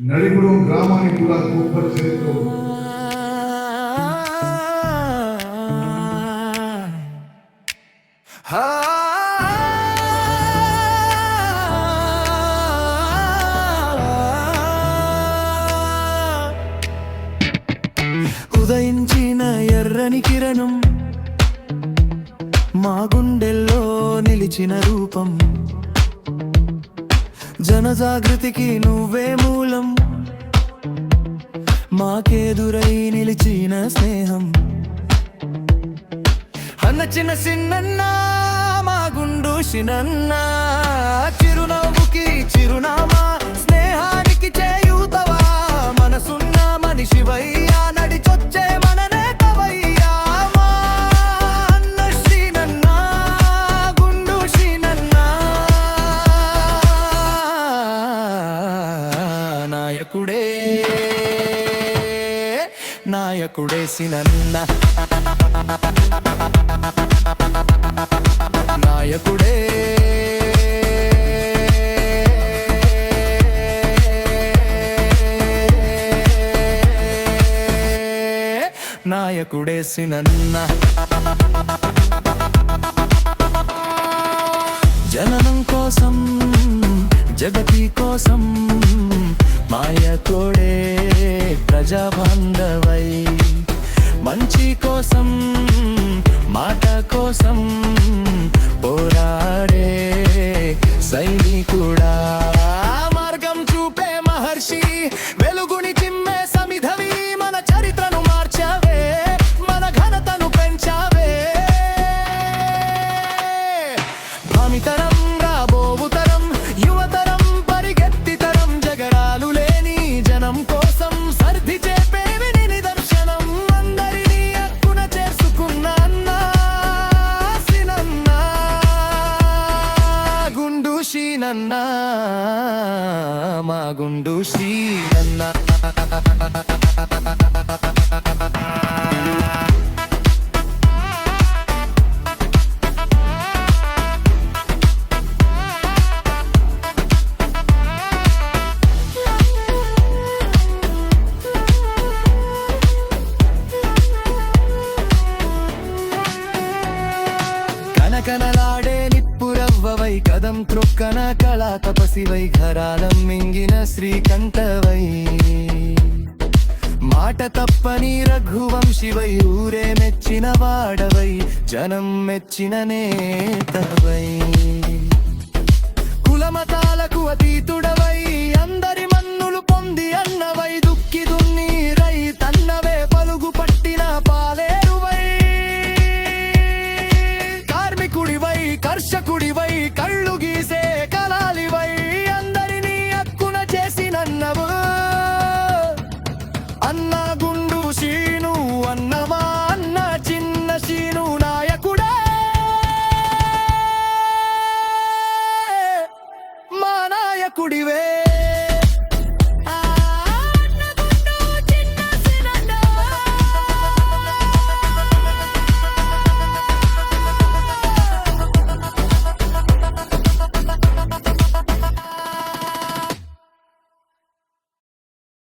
నడిగూడెం గ్రామానికి కూడా గొప్ప చరిత్ర ఉంది. ఉదయించిన ఎర్రని కిరణం మా గుండెల్లో నిలిచిన రూపం, జనజాగృతికి నువ్వే మూలం, మాకెదురై నిలిచిన స్నేహం. అన్న చిన్న సిన్నన్న మా గుండు శినన్న, చిరునవ్వుకి చిరునామా, స్నేహానికి చేయూతవా, మనసున్న మనిషివయ్యా, నడిచొచ్చే మననే కవయ్యా. మా అన్న శ్రీనన్న, గుండు శ్రీనన్న, నాయకుడే నాయకుడే సినన్న, నాయకుడే నాయకుడే సినన్న. జననం కోసం జగతి కోసం మాయకుడే ప్రజాబంధవై, మంచి కోసం మాట కోసం పోరాడే సైనికుడా, మార్గం చూపే మహర్షి, వెలుగుని చిమ్మే సమిధవి, మన చరిత్రను మార్చావే, మన ఘనతను పెంచావే. భామితరం రాబోవు తరం, యువతరం పరిగెత్తి తరం, జగరాలు లేని జనం కోసం సర్ది చేపేవి నిదర్శనం. అందరినీ హక్కున చేసుకున్న అన్న సినన్న, గుండు శీనన్న, మా గుండు శీనన్న. కనకనలాడే నిప్పురవ్వవై, కదం త్రొక్కన కళా తపసివై, ఘరాలం మింగిన శ్రీకంఠవై, మాట తప్పని రఘువంశివై, ఊరే మెచ్చిన వాడవై, జనం మెచ్చిన నేతవై, కులమతాలకు అతీతుడవై, అందరి